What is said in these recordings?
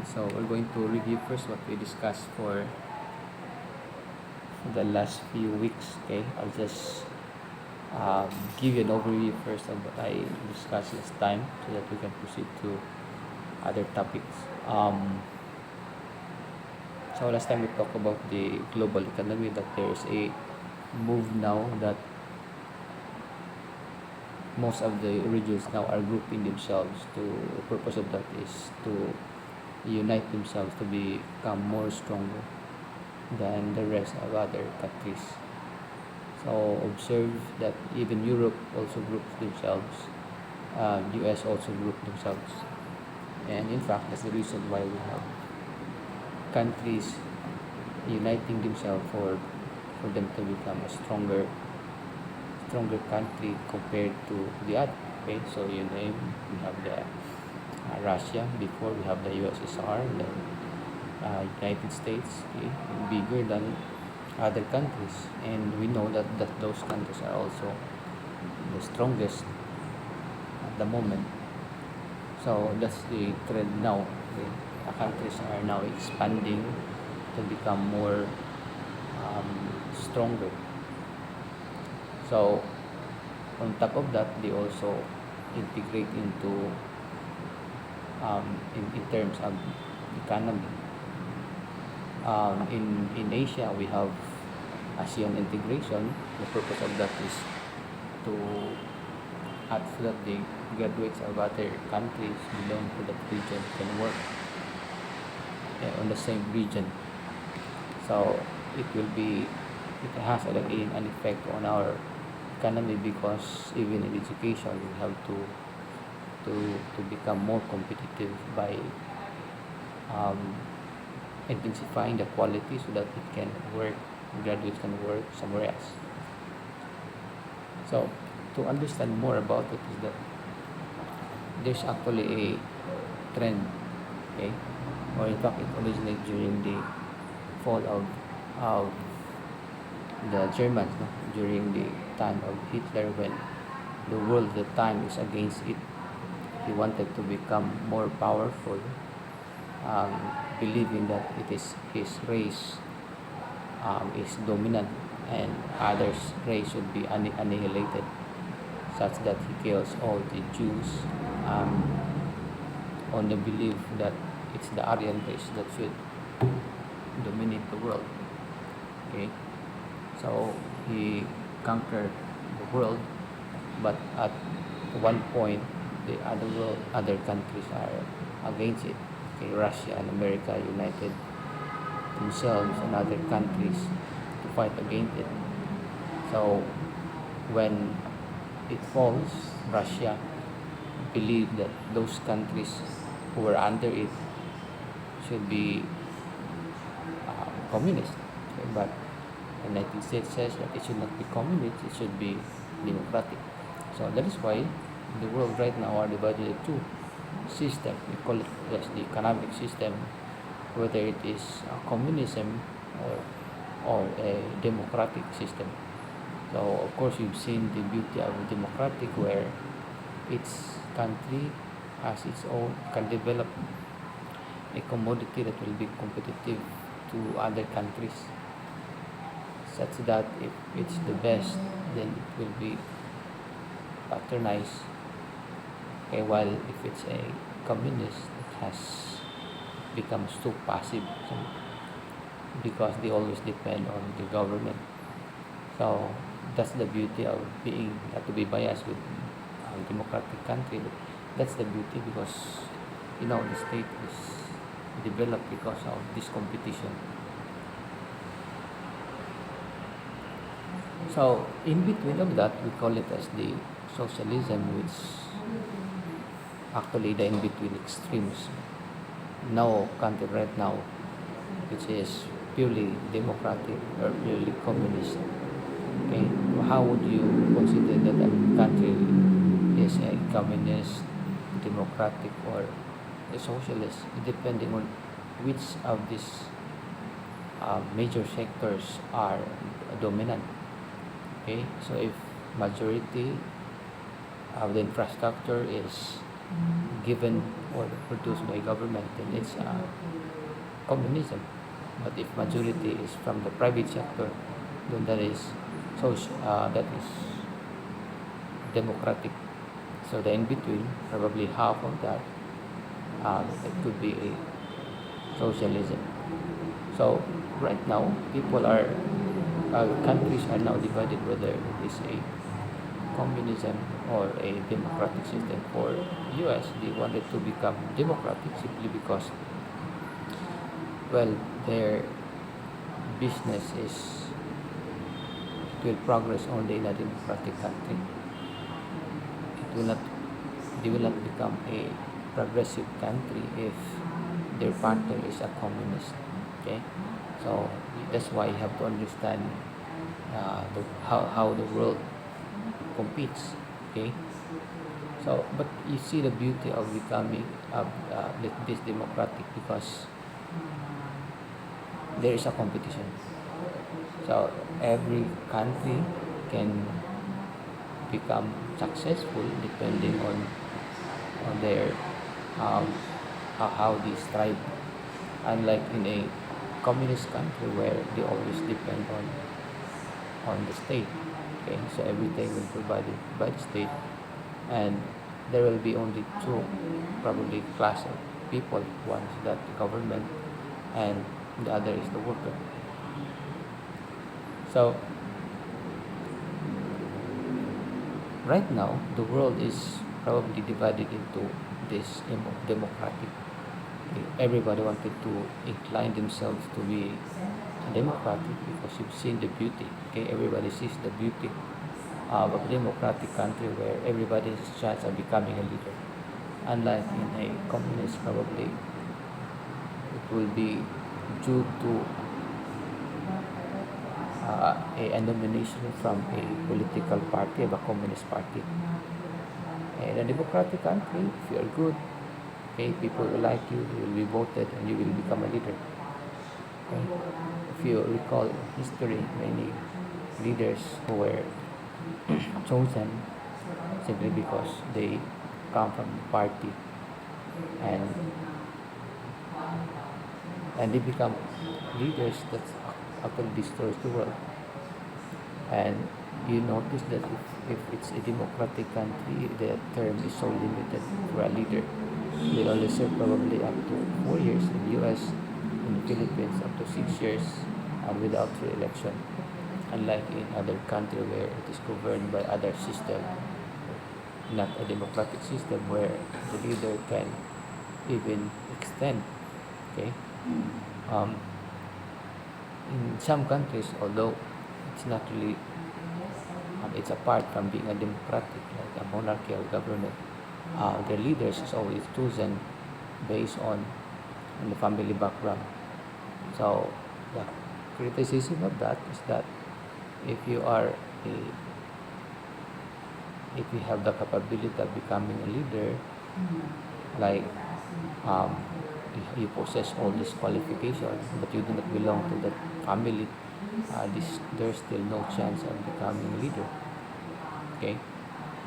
So we're going to review first what we discussed for the last few weeks. Okay, I'll just give you an overview first of what I discussed last time so that we can proceed to other topics. So last time we talked about the global economy, that there's a move now that most of the regions now are grouping themselves to the purpose of that is to unite themselves to become more stronger than the rest of other countries. So observe that even Europe also groups themselves, US also group themselves, and in fact that's the reason why we have countries uniting themselves for them to become a stronger country compared to the other. Okay, so you name, we have the Russia, before we have the USSR, then United States, okay, bigger than other countries, and we know that those countries are also the strongest at the moment. So that's the trend now. Okay? The countries are now expanding to become more stronger. So on top of that, they also integrate into in terms of economy. In Asia, we have Asean Integration. The purpose of that is to add so that the graduates of other countries belong to that region can work on the same region. So it has an effect on our economy, because even in education we have to become more competitive by um, intensifying the quality so that it can work, graduates can work somewhere else. So to understand more about it is that there's actually a trend, okay, or in fact it originated during the fall of the Germans, no? During the time of Hitler, when the world at the time is against it. He wanted to become more powerful, um, believing that it is his race is dominant and others' race should be annihilated, such that he kills all the Jews um, on the belief that it's the Aryan race that should dominate the world. Okay, so he conquered the world, but at one point the other countries are against it. Okay, Russia and America united themselves and other countries to fight against it. So when it falls, Russia believed that those countries who were under it should be communist. Okay, but the United States says that it should not be communist, it should be democratic. So that is why the world right now are divided into two systems. We call it as the economic system, whether it is communism or a democratic system. So of course you've seen the beauty of a democratic, where each country has its own, can develop a commodity that will be competitive to other countries, such that if it's the best, then it will be patronized. Okay, while if it's a communist, it has becomes too passive, so, because they always depend on the government. So that's the beauty of being, not to be biased with a democratic country. That's the beauty, because the state is developed because of this competition. So in between of that, we call it as the socialism, which actually the in between extremes. No country right now which is purely democratic or purely communist. Okay, how would you consider that a country is a communist, democratic, or a socialist, depending on which of these major sectors are dominant? Okay, so if majority of the infrastructure is given or produced by government, then it's communism. But if majority is from the private sector, then that is democratic. So the in between, probably half of that, it could be a socialism. So right now, countries are now divided whether it is a communism or a democratic system. For US, they wanted to become democratic simply because, well, their business is it will progress only in a democratic country. It will not They will not become a progressive country if their partner is a communist. Okay, so that's why you have to understand how the world competes. Okay, so but you see the beauty of becoming this democratic because there is a competition. So every country can become successful depending on their um, how they strive. Unlike in a communist country where they always depend on the state. Okay, so everything will be provided by the state, and there will be only two probably class of people. One is that the government, and the other is the worker. So right now, the world is probably divided into this democratic. Everybody wanted to incline themselves to be democratic because you've seen the beauty. Okay, everybody sees the beauty of a democratic country where everybody has a chance of becoming a leader. Unlike in a communist, probably it will be due to a nomination from a political party of a communist party. In a democratic country, if you are good, okay, people will like you, you will be voted, and you will become a leader. Okay? If you recall history, many leaders who were chosen simply because they come from the party, and they become leaders that actually destroys the world. And you notice that if it's a democratic country, the term is so limited for a leader. They only serve probably up to 4 years. In the US, in the Philippines, up to 6 years, and without re-election. Unlike in other countries where it is governed by other system, not a democratic system where the leader can even extend. Okay, um, in some countries, although it's not really, it's apart from being a democratic, like a monarchical government. The leaders is always chosen based on the family background. So the criticism of that is that if you are a if you have the capability of becoming a leader, like um, you possess all these qualifications, but you do not belong to that family, there's still no chance of becoming a leader. Okay,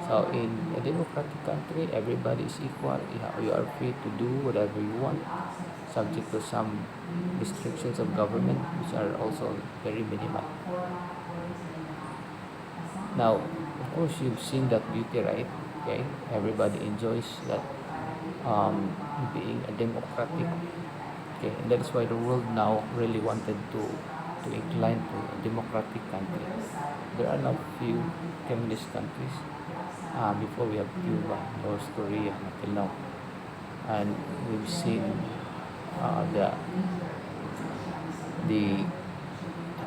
so in a democratic country, everybody is equal. You are free to do whatever you want, subject to some restrictions of government, which are also very minimal. Now, of course, you've seen that beauty, right? Okay, everybody enjoys that being a democratic. Okay, and that's why the world now really wanted to incline to a democratic country. There are now few communist countries. Before we have Cuba, North Korea until now, and we've seen the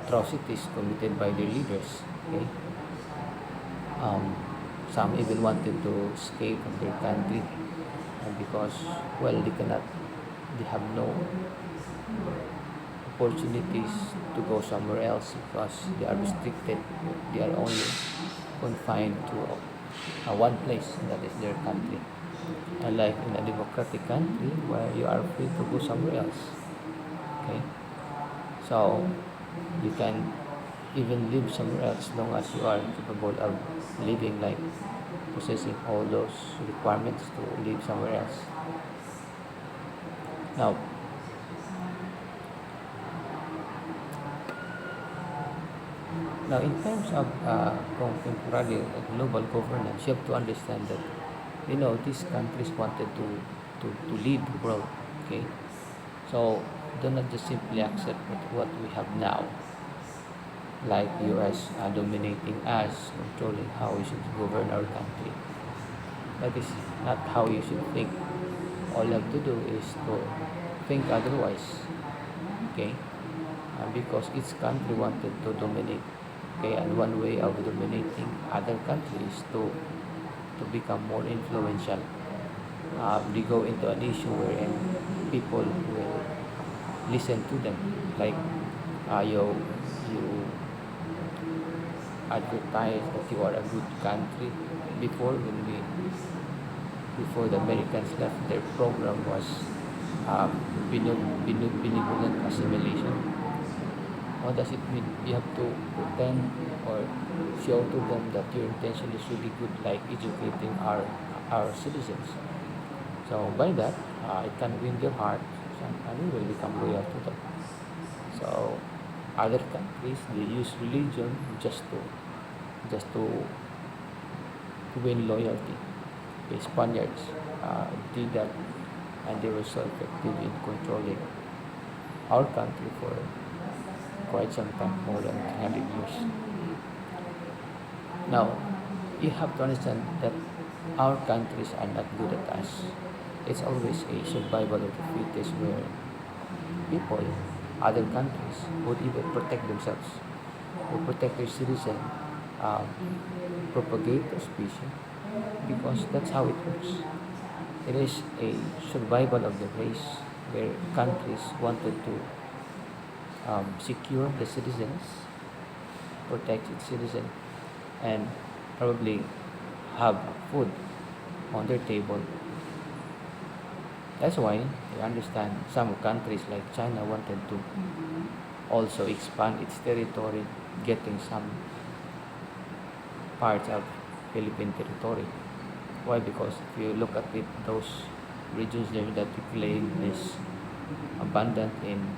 atrocities committed by their leaders. Okay, some even wanted to escape from their country because, well, they have no opportunities to go somewhere else because they are restricted. They are only confined to one place, and that is their country. Unlike in a democratic country where you are free to go somewhere else. Okay, so you can even live somewhere else as long as you are capable of living, like possessing all those requirements to live somewhere else. Now, now in terms of contemporary global governance, you have to understand that these countries wanted to lead the world. Okay, so do not just simply accept what we have now, like US dominating us, controlling how we should govern our country. That is not how you should think. All you have to do is to think otherwise. Okay, because each country wanted to dominate. Okay, and one way of dominating other countries to become more influential. They go into an issue wherein people will listen to them. Like you advertise that you are a good country. Before when we before the Americans left, their program was benevolent assimilation. What does it mean? You have to pretend or show to them that your intention is really good, like educating our citizens. So by that, it can win their hearts and we will become loyal to them. So other countries they use religion just to win loyalty. The Spaniards did that, and they were so effective in controlling our country for quite some time, more than 300 years. Now, you have to understand that our countries are not good at us. It's always a survival of the fittest where people, other countries, would even protect themselves, would protect their citizens, um, propagate their species, because that's how it works. It is a survival of the race where countries wanted to secure the citizens, protect its citizens, and probably have food on their table. That's why I understand some countries like China wanted to also expand its territory, getting some parts of Philippine territory. Why? Because if you look at it, those regions there that we claim is abundant in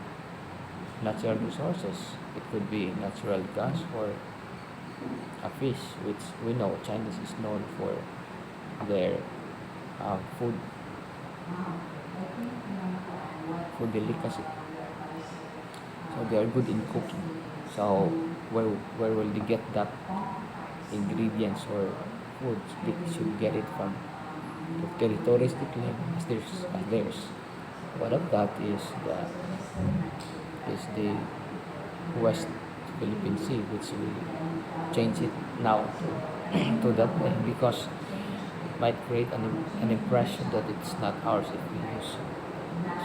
natural resources. It could be natural gas or a fish, which we know China is known for their food delicacy. So they are good in cooking. So where will they get that ingredients or foods? They should get it from the territories they claim as theirs. One of that is the West Philippine Sea, which will change it now to that way because it might create an impression that it's not ours if we use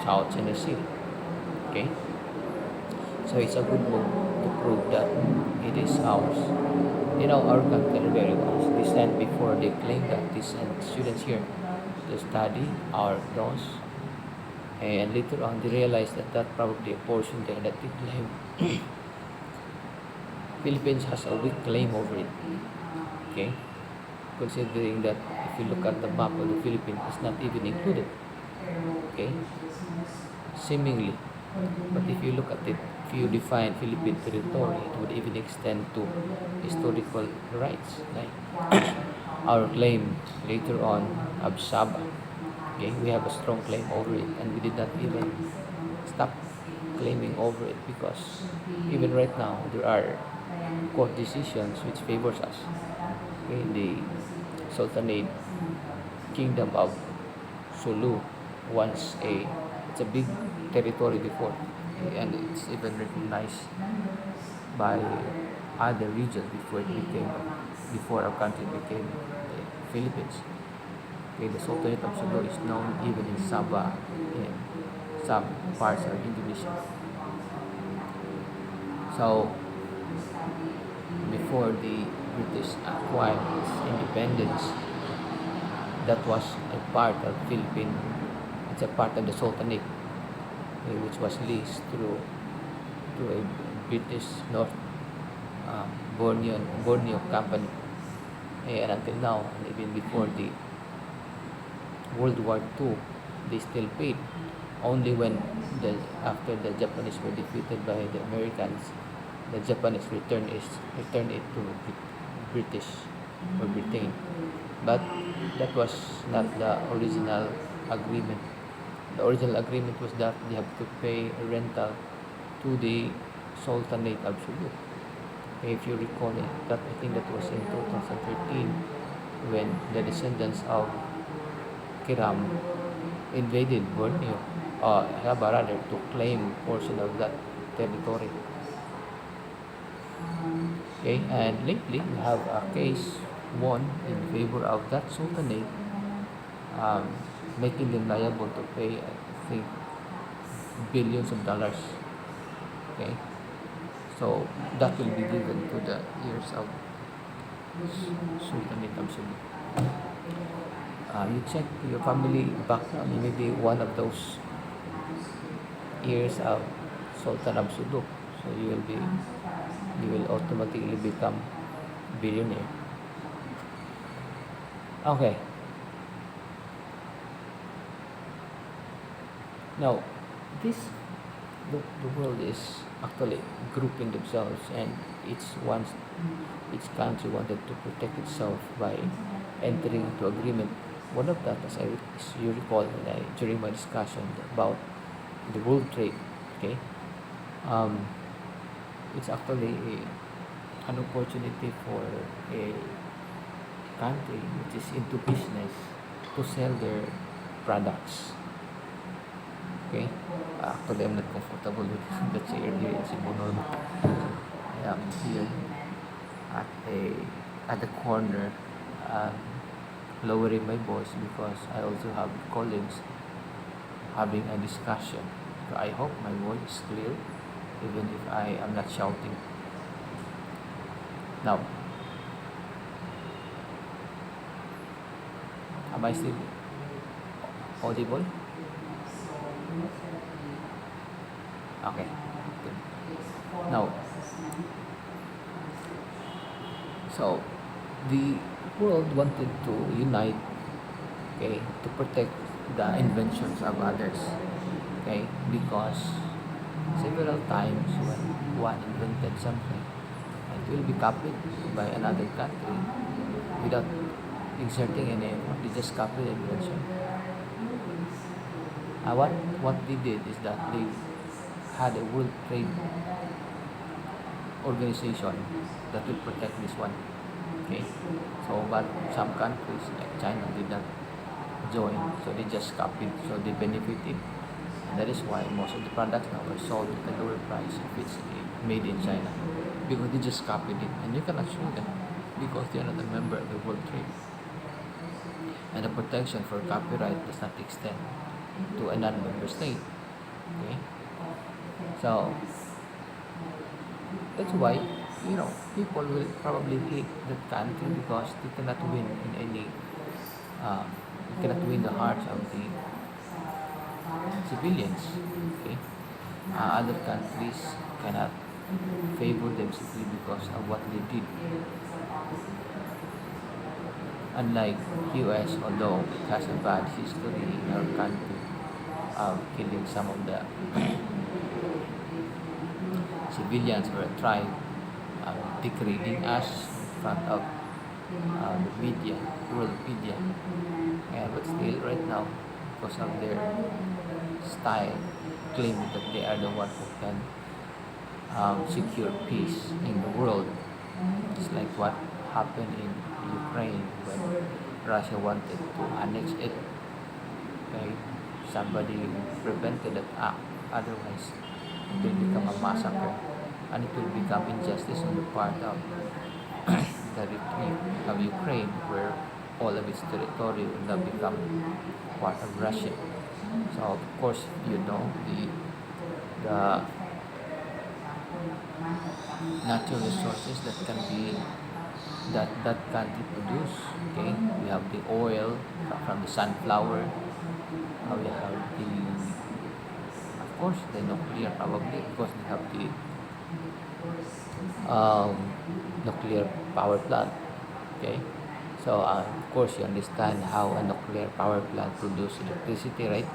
South China Sea. Okay, so it's a good move to prove that it is ours. Our country very wise. They sent before they claim that they sent students here to study our laws, and later on they realized that probably a portion there that they claim Philippines has a weak claim over it. Okay, considering that if you look at the map of the Philippines, it's not even included. Okay, seemingly, but if you look at it, if you define Philippine territory, it would even extend to historical rights, like our claim later on of Sabah. Okay, we have a strong claim over it, and we did not even stop claiming over it because even right now there are court decisions which favors us. Okay, the Sultanate Kingdom of Sulu once it's a big territory before, and it's even recognized by other regions before our country became the Philippines. Okay, the Sultanate of Sulu is known even in Sabah in some parts of Indonesia. So before the British acquired its independence, that was a part of Philippine. It's a part of the Sultanate, which was leased to a British North Borneo company, and until now, and even before the World War II, they still paid only when the after the Japanese were defeated by the Americans, the Japanese returned it to British or Britain. But that was not the original agreement. The original agreement was that they have to pay a rental to the Sultanate Absolute. If you recall it, that I think that was in 2013 when the descendants of Kiram invaded Borneo, Java rather, to claim portion of that territory. Okay, and lately we have a case won in favor of that sultanate, um, making them liable to pay, I think, billions of dollars. Okay, so that will be given to the heirs of Sultanate Absolute. You check your family background, you may be one of those heirs of Sultan Absolute, so you will automatically become billionaire. Okay, now this the world is actually grouping themselves, and each country wanted to protect itself by entering into agreement. One of that, as you recall, during my discussion about the world trade, okay, um, it's actually an opportunity for a country which is into business to sell their products. Okay, actually I'm not comfortable with the chair here in Cebu Normal. I am here at the corner, um, lowering my voice because I also have colleagues having a discussion. So I hope my voice is clear even if I am not shouting. Now, am I still audible? Okay. Good. Now, so the world wanted to unite, okay, to protect the inventions of others, okay, because several times when one invented something, it will be copied by another country without exerting any effort. They just copy the invention. What they did is that they had a world trade organization that will protect this one. Okay, so but some countries like China did not join, so they just copied, so they benefited. And that is why most of the products now are sold at a lower price if it's made in China, because they just copied it, and you cannot sue them because they are not a member of the World Trade, and the protection for copyright does not extend to a non-member state. Okay, so that's why people will probably hate that country because they cannot win in any they cannot win the hearts of the civilians. Okay, other countries cannot favor them simply because of what they did. Unlike US, although it has a bad history in our country of killing some of the civilians or a tribe, degrading us in front of the media, world media. But still, right now, because of their style, claiming that they are the one who can secure peace in the world. It's like what happened in Ukraine when Russia wanted to annex it. Okay, somebody prevented that act. Otherwise, it will become a massacre, and it will become injustice on the part of of Ukraine, where all of its territory will now become part of Russia. So of course, the natural resources that country produce. Okay, we have the oil from the sunflower. We have the, of course, the nuclear probably because they have the um, nuclear power plant. Okay, so of course you understand how a nuclear power plant produces electricity, right?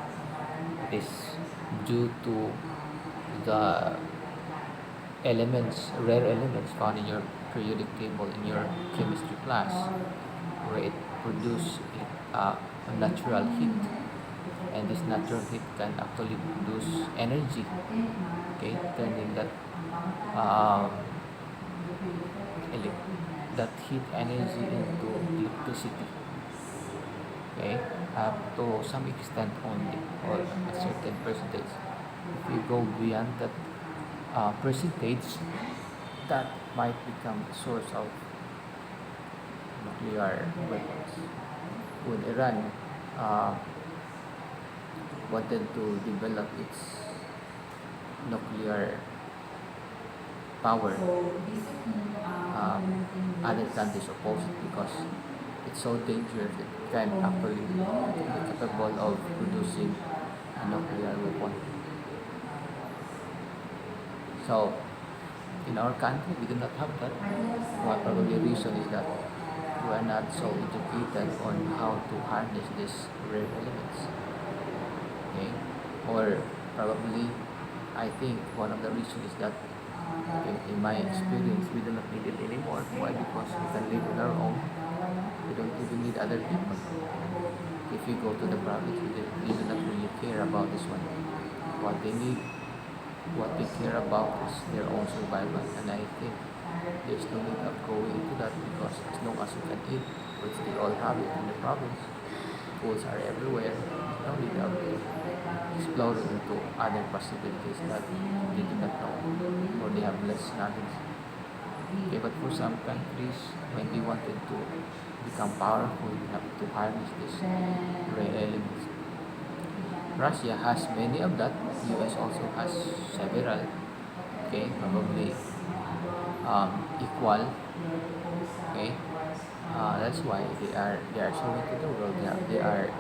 It is due to the elements, rare elements found in your periodic table in your chemistry class, where it produces a natural heat, and this natural heat can actually produce energy, okay, turning um, that heat energy into electricity, okay, up to some extent only, or a certain percentage. If you go beyond that percentage, that might become the source of nuclear weapons. When Iran uh, wanted to develop its nuclear power, other countries opposed it because it's so dangerous. It can actually be capable of producing a nuclear weapon. So, in our country, we do not have that. One probably reason is that we are not so educated on how to harness these rare elements. Okay, or probably, I think one of the reasons is that in my experience, we do not need it anymore. Why? Because we can live on our own. We don't even need other people. If you go to the province, we do not really care about this one. What they need, what they care about is their own survival. And I think there's no need of going into that because as long as you can eat, which they all have it in the province, foods are everywhere. There's no need of exploring into other possibilities that they do not know or they have less knowledge. Okay, but for some countries, when they wanted to become powerful, they have to harness these rare elements. Russia has many of that. US also has several. Okay, probably equal. Okay, that's why they are showing to the world that they are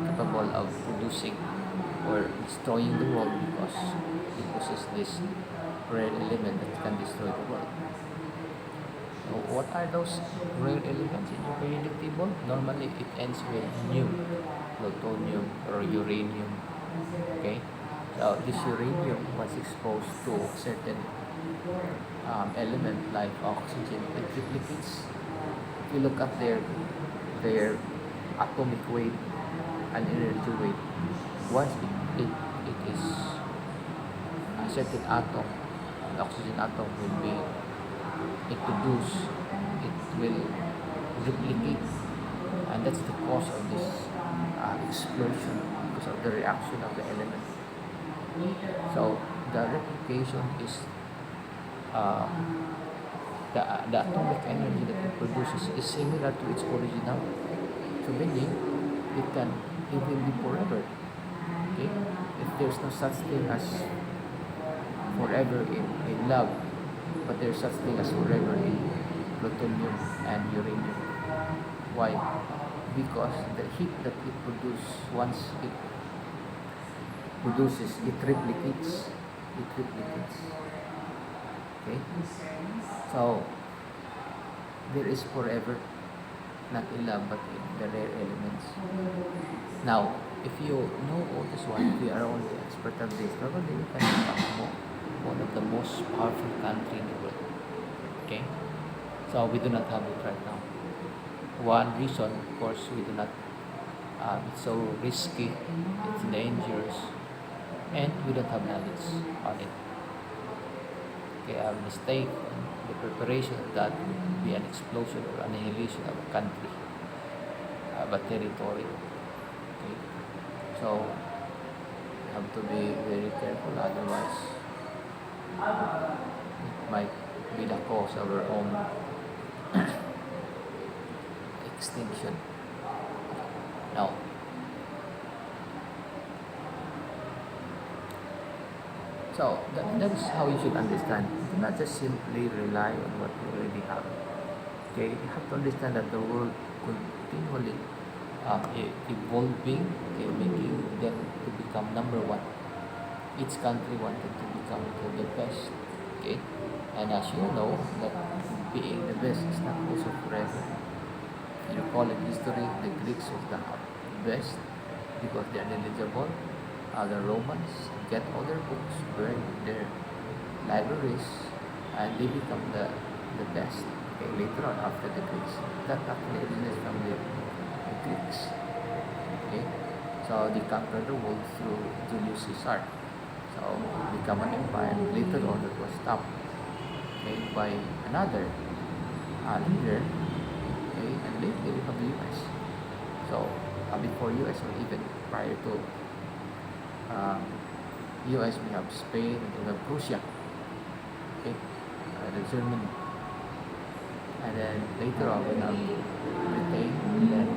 capable of producing or destroying the world because it possesses this rare element that can destroy the world. So what are those rare elements in your periodic table? Normally it ends with new, plutonium or uranium. Okay, so this uranium was exposed to certain element like oxygen. It replicates. If you look at their atomic weight and energy weight, once it is a certain atom, an oxygen atom will be introduced, it will replicate, and that's the cause of this explosion because of the reaction of the element. So the replication is uh, the atomic energy that it produces is similar to its original. So meaning it can even be forever. Okay? If there's no such thing as forever in love, but there's such thing as forever in plutonium and uranium. Why? Because the heat that it produces, once it produces, it replicates. It replicates. Okay? So, there is forever, not in love, but in the rare elements. Now, if you know all this one, if you are only expert of this, probably you can become one of the most powerful country in the world. Okay? So, we do not have it right now. One reason, of course, we do not, it's so risky, it's dangerous, and we don't have knowledge on it. Okay, a mistake in the preparation of that would be an explosion or annihilation of a country, of a territory. Okay, so we have to be very careful, otherwise it might be the cause of our own extinction. Now, so that is how you should understand. Do not just simply rely on what you already have. Okay, you have to understand that the world continually evolving, okay, making them to become number one. Each country wanted to become the best. Okay, and as you know, that being the best is not also forever. You call it history, the Greeks was the best because they are knowledgeable, the Romans get all their books, burn their libraries, and they become the best. Okay, later on after the Greeks, that actually originates from the Greeks. Okay, so they conquered the world through Julius Caesar. So become an empire. Later on, it was stopped, okay, by another leader. Okay, and later we have the U.S. So before U.S. or even prior to um, U.S. we have Spain and we have Prussia, okay, the Germany, and then later on we have Britain, and then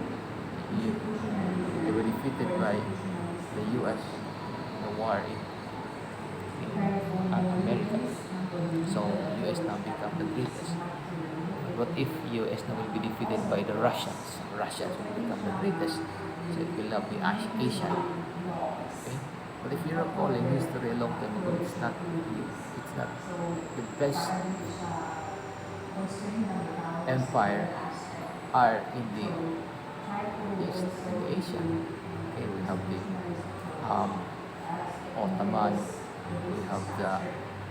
they were defeated by the U.S. in the war in America. So U.S. now become the greatest. What if U.S. now will be defeated by the Russians? Russians will become the greatest. So it will now be Asian. Okay? But if you recall in history a long time ago, it's not the best empire are in the East, in the Asia. Okay, we have the Ottoman, we have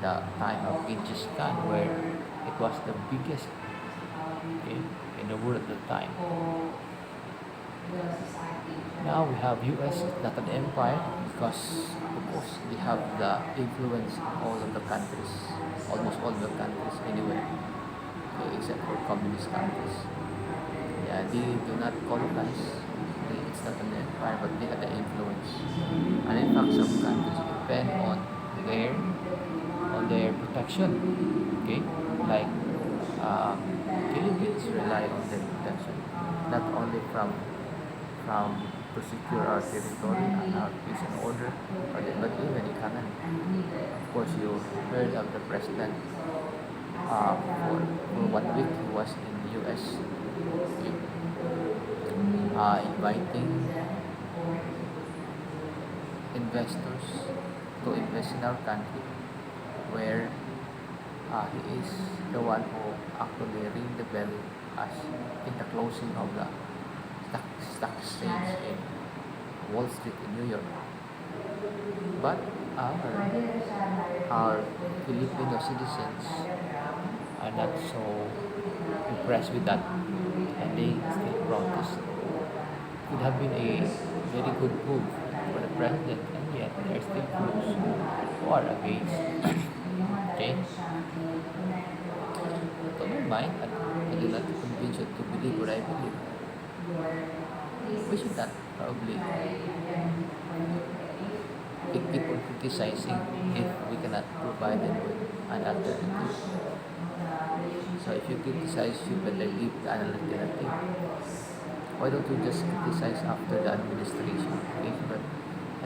the time of Genghis Khan where it was the biggest, okay, in the world at the time. Now we have US, it's not an empire because of course they have the influence in all of the countries, almost all the countries anyway, okay, except for communist countries. Yeah, they do not colonize. It's not an empire, but they have the influence. And in fact, some countries depend their on their protection. Okay, like uh, Philippines rely on their protection, not only to secure our territory and our peace and order, but even economy. Of course, you heard of the president. For 1 week, he was in the U.S. Inviting investors to invest in our country, where he is the one who actually ring the bell as in the closing of the stock exchange in Wall Street in New York. But our Filipino citizens are not so impressed with that, and they still protest. It would have been a very good move for the president, and yet there are still groups who are against. Okay? To my mind, I do not convince you to believe what I believe. We should not probably keep on criticizing if we cannot provide them with an alternative. So if you criticize, you better give the alternative. Why don't you just criticize after the administration? If the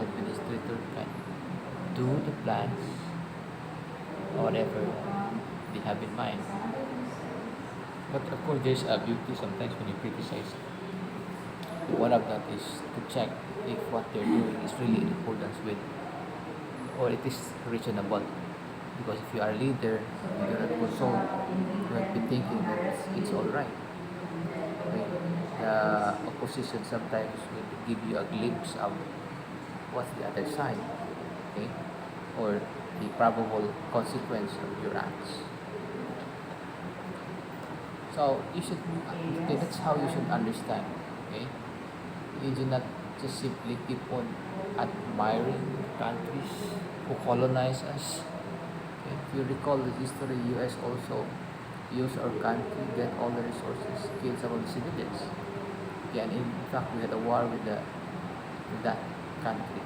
administrator can do the plans or whatever they have in mind. But of course, there's a beauty sometimes when you criticize. One of that is to check if what they're doing is really in accordance with, or it is reasonable. Because if you are a leader, you do not consult, you might be thinking that it's all right. Okay? The opposition sometimes will give you a glimpse of what's the other side, okay, or the probable consequence of your acts. So you should, okay, that's how you should understand. Okay, you do not just simply keep on admiring countries who colonize us. Okay? If you recall the history, U.S. also used our country, get all the resources, kill some of the civilians. Okay, and in fact, we had a war with that country.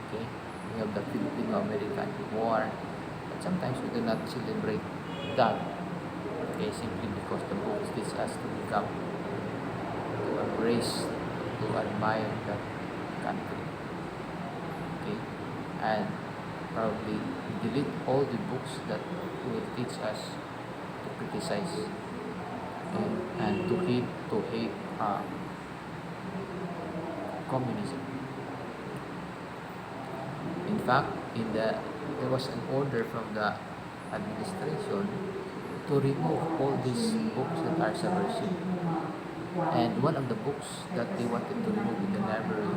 Okay, we have the Philippine American War, but sometimes we do not celebrate that. Okay, simply because the book teaches us to become, to embrace, to admire that country. Okay, and probably delete all the books that will teach us to criticize, okay, and to hate communism. In fact, there was an order from the administration to remove all these books that are subversive. And one of the books that they wanted to remove in the library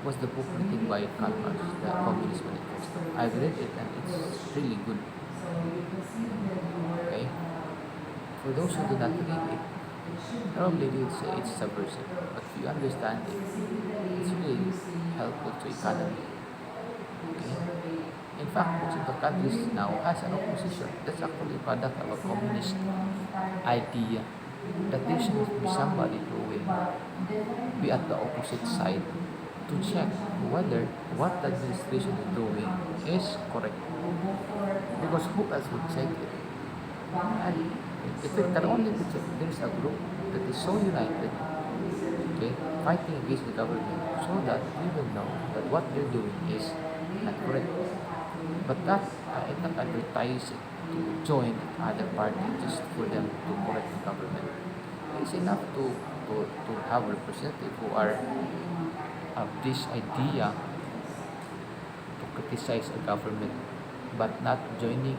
was the book written by Karl Marx, The Communist Manifesto. I've read it and it's really good. Okay? For those who do not read it, probably they would say it's subversive. But if you understand it, it's really helpful to economy. Okay? In fact, most of the countries now has an opposition. That's actually a product of a communist idea that there should be somebody who will be at the opposite side to check whether what the administration is doing is correct. Because who else would check it? And if it can only be checked, there is a group that is so united, okay, fighting against the government so that we will know that what they're doing is not correct. But that I not advertise it to join other party just for them to correct the government. It's enough to have representatives who are of this idea to criticize a government, but not joining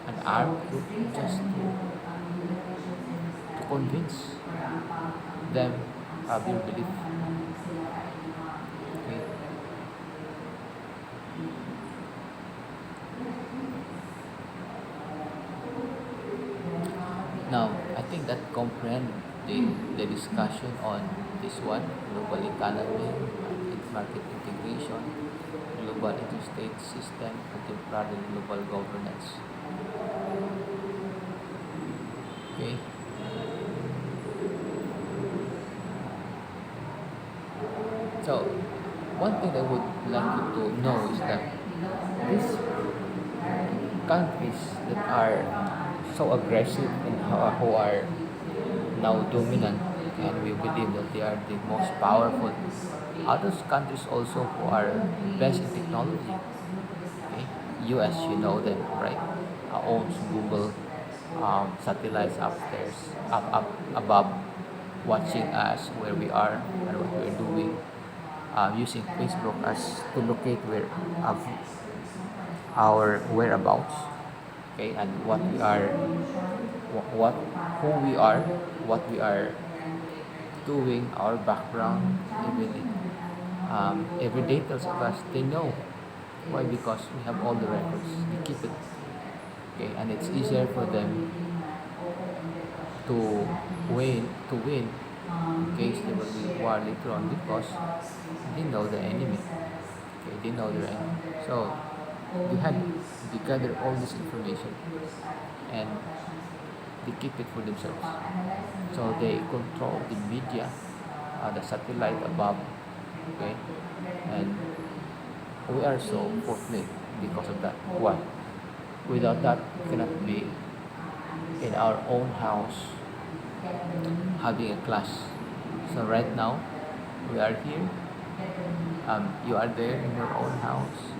an armed group just to convince them of your belief. Okay. Now, I think that comprehend the discussion on this one, global economy, market integration, global interstate system, contemporary global governance. Okay. So, one thing I would like you to know is that these countries that are so aggressive and who are now dominant, and we believe that they are the most powerful. Other countries also who are best in technology. Okay? US, you know them, right? Owns Google, satellites upstairs, up above, watching us where we are and what we're doing, using Facebook as to locate where of our whereabouts, okay, and what we are, what who we are, what we are doing, our background, every details of us. They know why, because we have all the records. They keep it, okay, and it's easier for them to win in case there will be war later on, because they know the enemy. Okay, they know their enemy. So they gather all this information and they keep it for themselves. So they control the media, the satellite above, okay, and we are so fortunate because of that. Why? Without that, we cannot be in our own house having a class. So right now, we are here. You are there in your own house,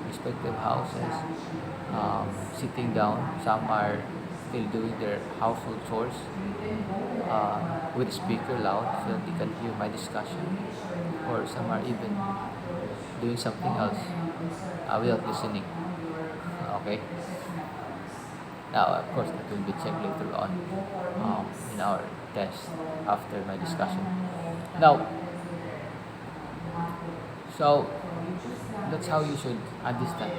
respective houses, sitting down. Some are still doing their household chores with speaker loud so that they can hear my discussion, or some are even doing something else without listening. Okay. Now, of course, that will be checked later on in our test after my discussion. Now, so that's how you should understand.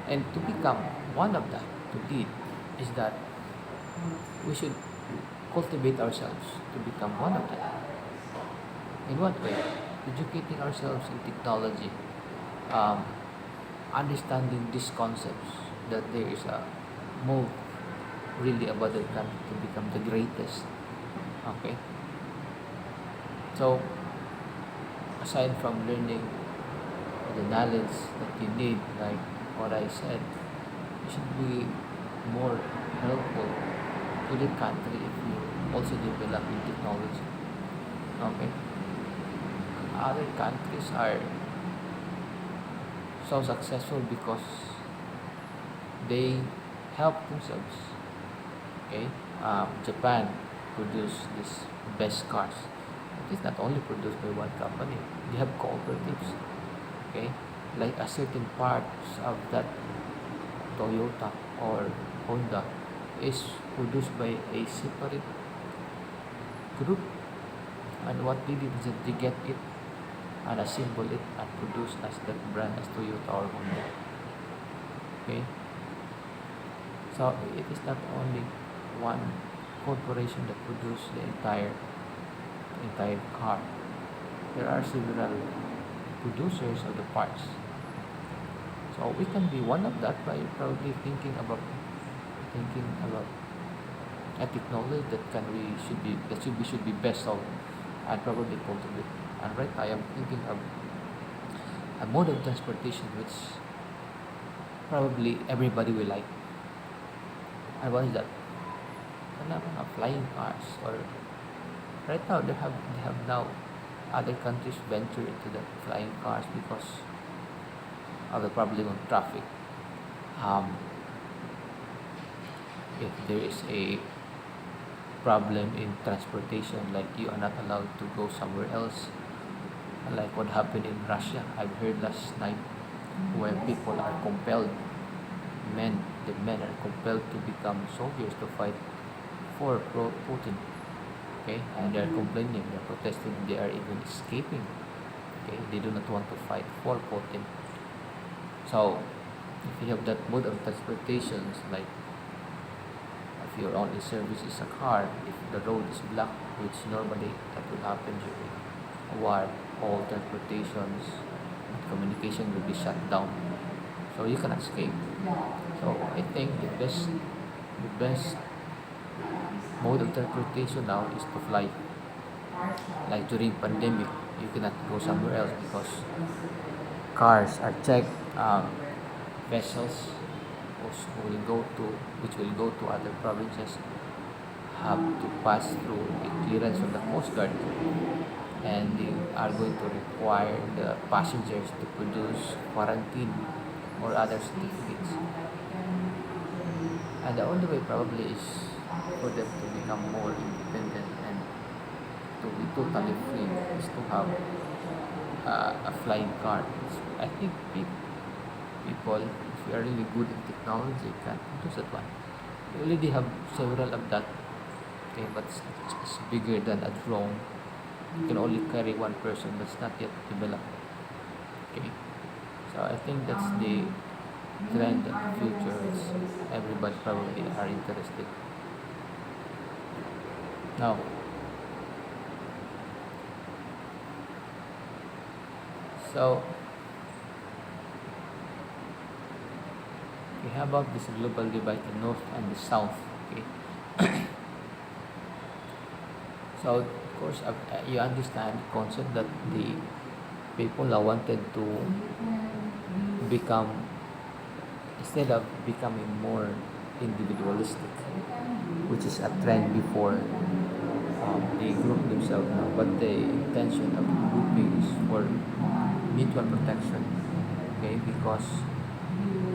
And to become one of that, to lead, is that we should cultivate ourselves to become one of them. In what way? Educating ourselves in technology, um, understanding these concepts, that there is a move really about the country to become the greatest. Okay? So, aside from learning the knowledge that you need, like what I said, you should be more helpful to the country if you also develop in technology. Okay? Other countries are so successful because they help themselves. Okay? Japan produced these best cars. It is not only produced by one company. They have cooperatives. Okay? Like a certain parts of that Toyota or Honda is produced by a separate group. And what they did is that they get it and assemble it and produce as that brand as Toyota or Honda. Okay, so it is not only one corporation that produce the entire car. There are several producers of the parts. So we can be one of that by probably thinking about a technology that can we should be best of and probably cultivate. And right now I am thinking of a mode of transportation which probably everybody will like. And what is that? Phenomenon of flying cars. Or right now they have now other countries venture into the flying cars because of the problem of traffic. Um, if there is a problem in transportation, like you are not allowed to go somewhere else, like what happened in Russia, I've heard last night, where people are compelled, the men are compelled to become soldiers to fight for Putin. Okay, and they are complaining, they are protesting, they are even escaping. Okay, they do not want to fight for Putin. So if you have that mode of transportation, like if your only service is a car, if the road is blocked, which normally that will happen during a war, all transportations and communication will be shut down. So you can escape. So I think the best mode of transportation now is to fly. Like during pandemic, you cannot go somewhere else because cars are checked. Vessels which will go to other provinces have to pass through a clearance from the Coast Guard, and they are going to require the passengers to produce quarantine or other certificates. And the only way probably is for them to become more independent and to be totally free is to have a flying car. So I think people, if you are really good in technology, can produce that one. We already have several of that. Okay, but it's bigger than a drone. You can only carry one person. That's not yet developed. Okay, so I think that's the trend of the future. Which everybody probably are interested. Now, so we have about this global divide, the north and the south. Okay, so of course you understand the concept that the people are wanted to become, instead of becoming more individualistic, which is a trend before, they group themselves now, but the intention of grouping is for mutual protection. Okay, because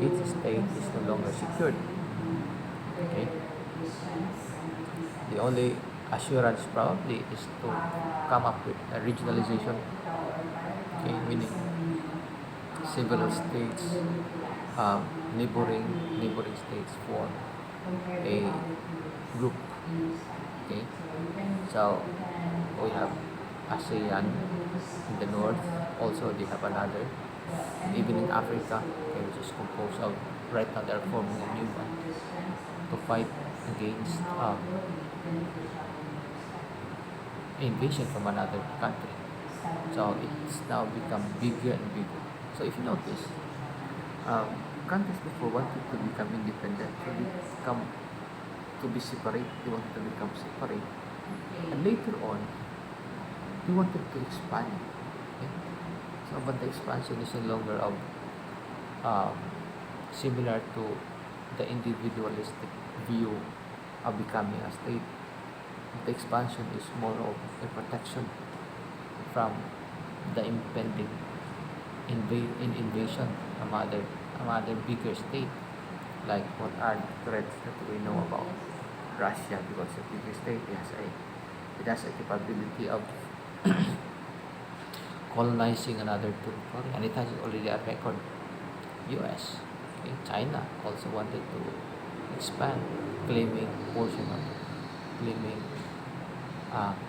each state is no longer secured. Okay, the only assurance probably is to come up with a regionalization. Okay, meaning several states, um, neighboring states form a group. Okay, so we have ASEAN in the north. Also, they have another. Even in Africa, okay, which is composed of, right now they're forming a new one to fight against invasion from another country. So it's now become bigger and bigger. So if you notice, um, countries before wanted to become independent, to be separate. They wanted to become separate, and later on, they wanted to expand. Okay? So, but the expansion is no longer of um, similar to the individualistic view of becoming a state. The expansion is more of a protection from the impending invasion of other bigger state, like what are the threats that we know about Russia, because a bigger state it has a capability of colonizing another territory, and it has already a record. US, okay, China also wanted to expand, claiming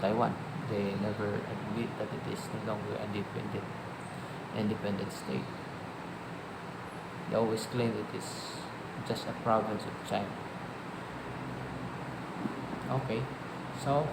Taiwan. They never admit that it is no longer a independent state. They always claim it is just a province of China. Okay, so